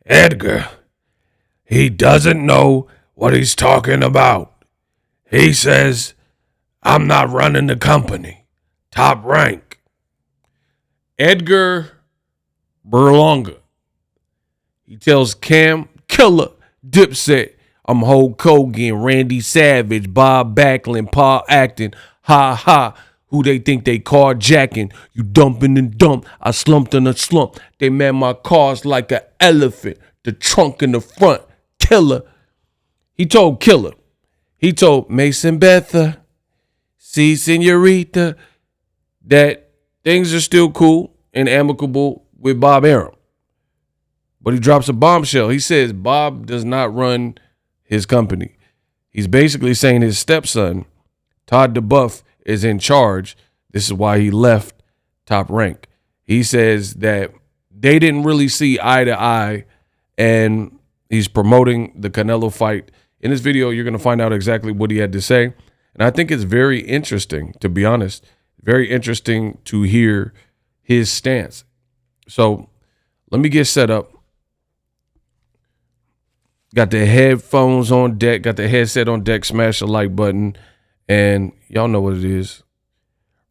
Edgar, he doesn't know what he's talking about. He says, I'm not running the company. Top rank. Edgar Berlanga. He tells Cam, Killer, Dipset, I'm Hulk Hogan, Randy Savage, Bob Backlund, Paul Acton, ha ha. Who they think they carjacking? You dumping and dump. I slumped in a slump. They man my cars like an elephant. The trunk in the front. Killer. He told Killer. He told Mason Betha, see Senorita, that things are still cool and amicable with Bob Arum. But he drops a bombshell. He says Bob does not run his company. He's basically saying his stepson, Todd DeBuff, is in charge. This is why he left Top Rank. He says that they didn't really see eye to eye, and he's promoting the Canelo fight. In this video, you're going to find out exactly what he had to say. And I think it's very interesting, to be honest, very interesting to hear his stance. So let me get set up. Got the headphones on deck, got the headset on deck, smash the like button, and y'all know what it is.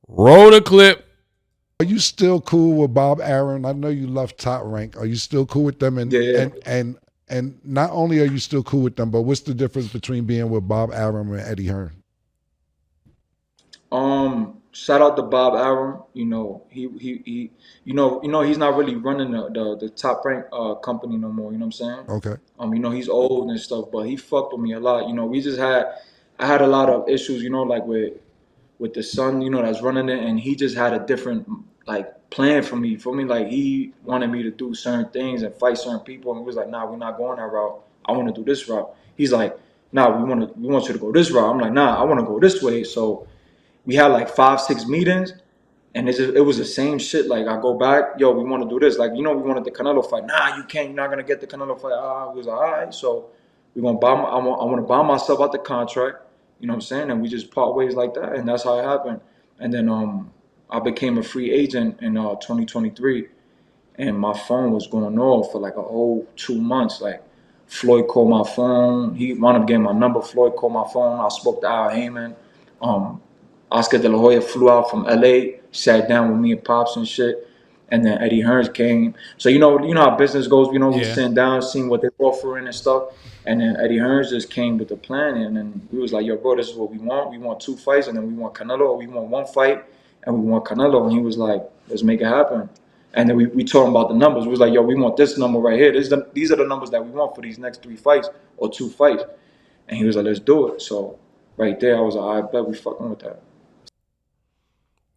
Roll the clip. Are you still cool with Bob Arum? I know you left Top Rank. Are you still cool with them? And not only are you still cool with them, but what's the difference between being with Bob Arum and Eddie Hearn? Shout out to Bob Arum. You know, he he's not really running the Top Rank company no more, you know what I'm saying? Okay. He's old and stuff, but he fucked with me a lot. I had a lot of issues, like with the son, that's running it, and he just had a different plan for me. Like he wanted me to do certain things and fight certain people, and he was like, nah, we're not going that route. I want to do this route. He's like, nah, we want you to go this route. I'm like, nah, I want to go this way. So we had like 5-6 meetings, and it was the same shit. Like I go back, yo, we want to do this. Like, we wanted the Canelo fight. Nah, you can't. You're not gonna get the Canelo fight. We was like, all right. So we're gonna buy. I want to buy myself out the contract. You know what I'm saying? And we just part ways like that, and that's how it happened. And then I became a free agent in 2023, and my phone was going off for like a whole 2 months. Like Floyd called my phone. He wound up getting my number. Floyd called my phone. I spoke to Al Heyman. Oscar De La Hoya flew out from LA, sat down with me and Pops and shit. And then Eddie Hearns came. So you know how business goes. We sitting down, seeing what they're offering and stuff. And then Eddie Hearns just came with the plan, and then we was like, yo, bro, this is what we want. We want 2 fights, and then we want Canelo, or we want 1 fight, and we want Canelo. And he was like, let's make it happen. And then we told him about the numbers. We was like, yo, we want this number right here. These are the numbers that we want for these next 3 fights or 2 fights. And he was like, let's do it. So right there, I was like, I bet we fucking with that.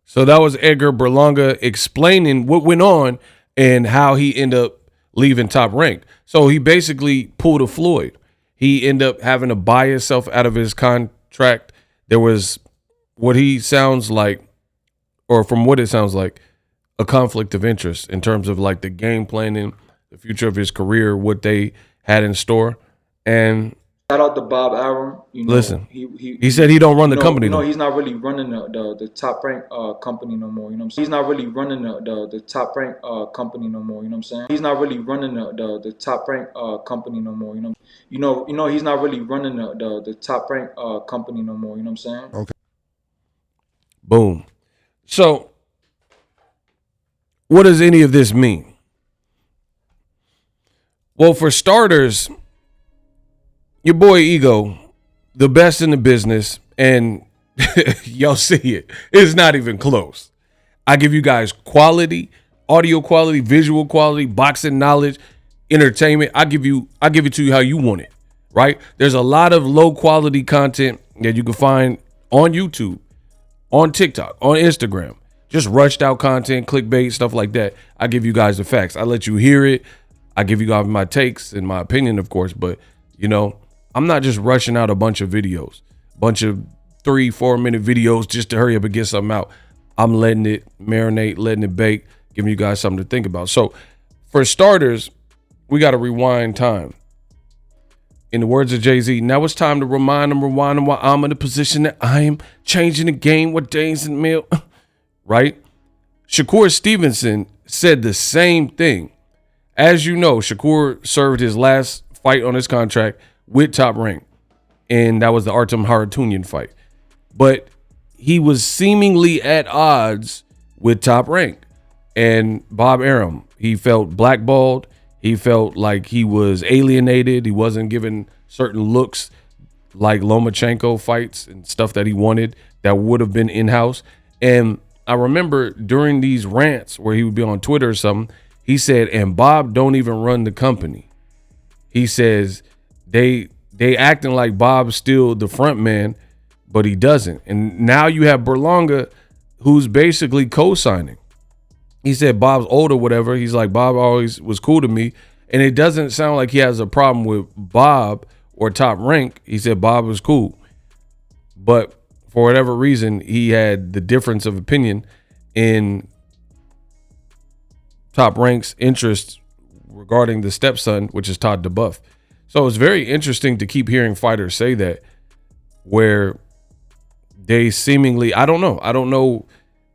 So that was Edgar Berlanga explaining what went on and how he ended up leaving Top Rank. So he basically pulled a Floyd. He ended up having to buy himself out of his contract. There was what he sounds like, or from what it sounds like, a conflict of interest in terms of like the game planning, the future of his career, what they had in store. And shout out to Bob Arum. Listen, he said he don't run the company. No, he's not really running the Top Rank company no more. You know what I'm saying? He's not really running the Top Rank company no more. You know what I'm saying? He's not really running the Top Rank company no more. He's not really running the Top Rank company no more. You know what I'm saying? Okay. Boom. So, what does any of this mean? Well, for starters, your boy Ego, the best in the business, and y'all see it. It's not even close. I give you guys quality, audio quality, visual quality, boxing knowledge, entertainment. I give it to you how you want it, right? There's a lot of low quality content that you can find on YouTube, on TikTok, on Instagram. Just rushed out content, clickbait, stuff like that. I give you guys the facts. I let you hear it. I give you guys my takes and my opinion, of course, but I'm not just rushing out a bunch of videos, bunch of 3-4 minute videos just to hurry up and get something out. I'm letting it marinate, letting it bake, giving you guys something to think about. So for starters, we got to rewind time. In the words of Jay-Z, now it's time to rewind them while I'm in the position that I am changing the game. What days in the mail, right? Shakur Stevenson said the same thing as you know, Shakur served his last fight on his contract with Top Rank, and that was the Artem Haratunian fight. But he was seemingly at odds with Top Rank and Bob Arum. He felt blackballed. He felt like he was alienated. He wasn't given certain looks like Lomachenko fights and stuff that he wanted that would have been in-house. And I remember during these rants where he would be on Twitter or something, he said, and Bob don't even run the company. He says they acting like Bob's still the front man, but he doesn't. And now you have Berlanga, who's basically co-signing. He said Bob's old or whatever. He's like, Bob always was cool to me. And it doesn't sound like he has a problem with Bob or Top Rank. He said Bob was cool. But for whatever reason, he had the difference of opinion in Top Rank's interest regarding the stepson, which is Todd DeBuff. So it's very interesting to keep hearing fighters say that, where they seemingly, I don't know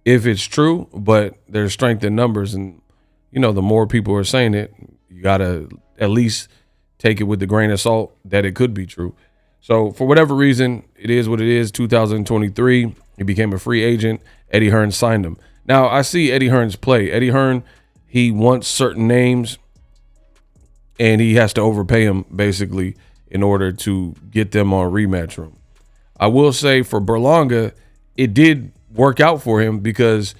if it's true, but there's strength in numbers. And, you know, the more people are saying it, you got to at least take it with the grain of salt that it could be true. So for whatever reason, it is what it is. 2023, he became a free agent. Eddie Hearn signed him. Now, I see Eddie Hearn's play. Eddie Hearn, he wants certain names, and he has to overpay them, basically, in order to get them on rematch room. I will say for Berlanga, it did work out for him because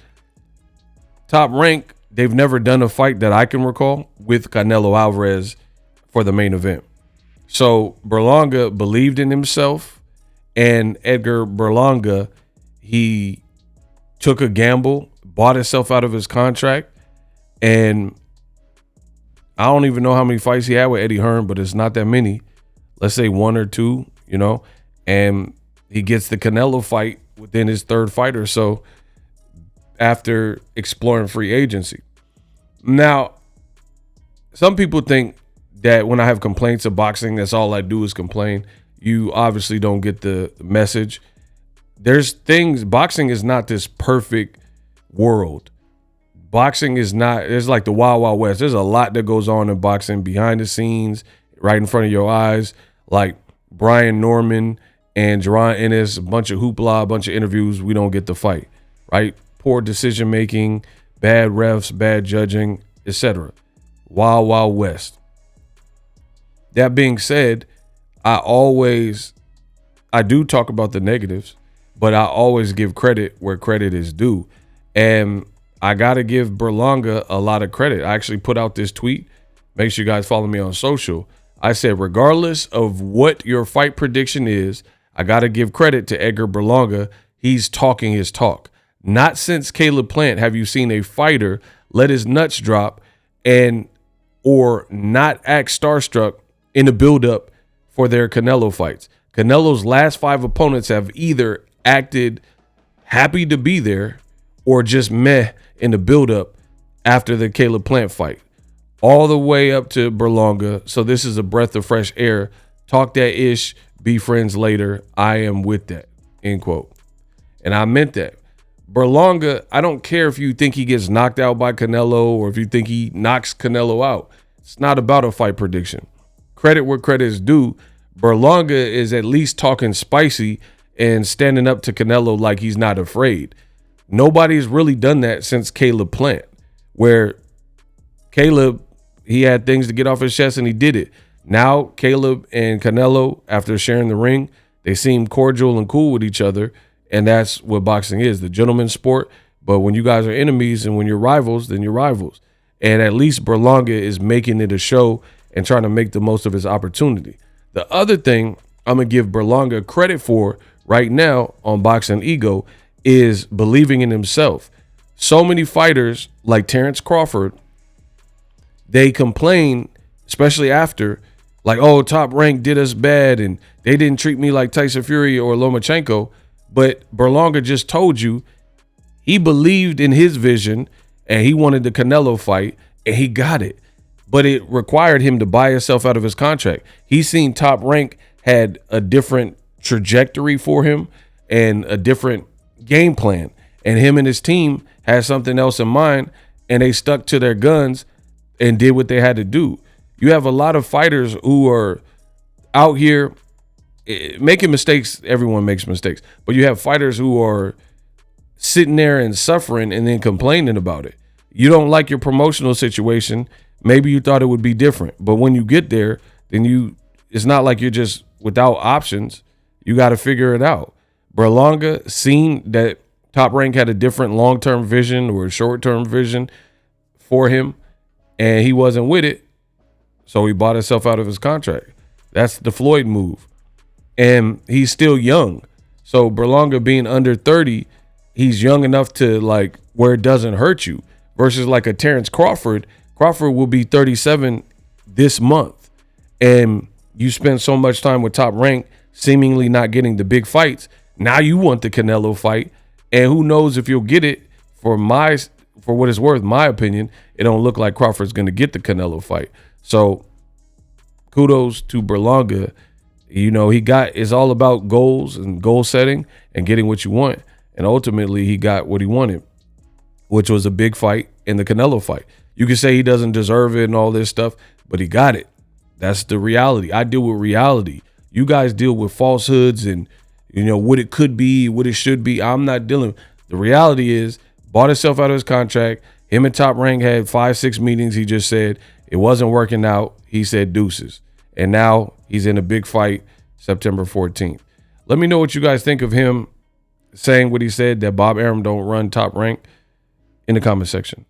Top Rank, they've never done a fight that I can recall with Canelo Alvarez for the main event. So Berlanga believed in himself, and Edgar Berlanga, he took a gamble, bought himself out of his contract, and I don't even know how many fights he had with Eddie Hearn, but it's not that many. Let's say 1 or 2, you know, and he gets the Canelo fight within his third fight or so after exploring free agency. Now, some people think that when I have complaints of boxing, that's all I do is complain. You obviously don't get the message. There's things, boxing is not this perfect world. Boxing is not, it's like the Wild Wild West. There's a lot that goes on in boxing behind the scenes, right in front of your eyes, like Brian Norman and Jerron Ennis, a bunch of hoopla, a bunch of interviews. We don't get the fight, right? Poor decision making, bad refs, bad judging, etc. Wild Wild West. That being said, I do talk about the negatives, but I always give credit where credit is due. And I got to give Berlanga a lot of credit. I actually put out this tweet. Make sure you guys follow me on social. I said, regardless of what your fight prediction is, I got to give credit to Edgar Berlanga. He's talking his talk. Not since Caleb Plant have you seen a fighter let his nuts drop or not act starstruck in the buildup for their Canelo fights. Canelo's last 5 opponents have either acted happy to be there or just meh in the buildup after the Caleb Plant fight, all the way up to Berlanga. So this is a breath of fresh air. Talk that ish, be friends later. I am with that, end quote. And I meant that. Berlanga, I don't care if you think he gets knocked out by Canelo or if you think he knocks Canelo out. It's not about a fight prediction. Credit where credit is due. Berlanga is at least talking spicy and standing up to Canelo like he's not afraid. Nobody's really done that since Caleb Plant, where Caleb, he had things to get off his chest and he did it. Now Caleb and Canelo, after sharing the ring, they seem cordial and cool with each other, and that's what boxing is, the gentleman's sport. But when you guys are enemies and when you're rivals, then you're rivals. And at least Berlanga is making it a show and trying to make the most of his opportunity. The other thing I'm going to give Berlanga credit for right now on Boxingego is believing in himself. So many fighters like Terrence Crawford, they complain, especially after, like, oh, Top Rank did us bad and they didn't treat me like Tyson Fury or Lomachenko. But Berlanga just told you he believed in his vision and he wanted the Canelo fight and he got it. But it required him to buy himself out of his contract. He seen Top Rank had a different trajectory for him and a different game plan. And him and his team had something else in mind, and they stuck to their guns. and did what they had to do. You have a lot of fighters who are out here making mistakes. Everyone makes mistakes, but you have fighters who are sitting there and suffering and then complaining about it. You don't like your promotional situation. Maybe you thought it would be different, but when you get there, then it's not like you're just without options. You got to figure it out. Berlanga seen that Top Rank had a different long-term vision or a short-term vision for him, and he wasn't with it, so he bought himself out of his contract. That's the Floyd move. And he's still young. So Berlanga being under 30, he's young enough to like where it doesn't hurt you. Versus like a Terrence Crawford. Crawford will be 37 this month. And you spend so much time with Top Rank seemingly not getting the big fights. Now you want the Canelo fight. And who knows if you'll get it. For what it's worth, my opinion, it don't look like Crawford's going to get the Canelo fight. So kudos to Berlanga. You know, it's all about goals and goal setting and getting what you want. And ultimately he got what he wanted, which was a big fight in the Canelo fight. You can say he doesn't deserve it and all this stuff, but he got it. That's the reality. I deal with reality. You guys deal with falsehoods and, you know, what it could be, what it should be. I'm not dealing. The reality is, bought himself out of his contract. Him and Top Rank had 5-6 meetings. He just said it wasn't working out. He said deuces. And now he's in a big fight September 14th. Let me know what you guys think of him saying what he said, that Bob Arum don't run Top Rank, in the comment section.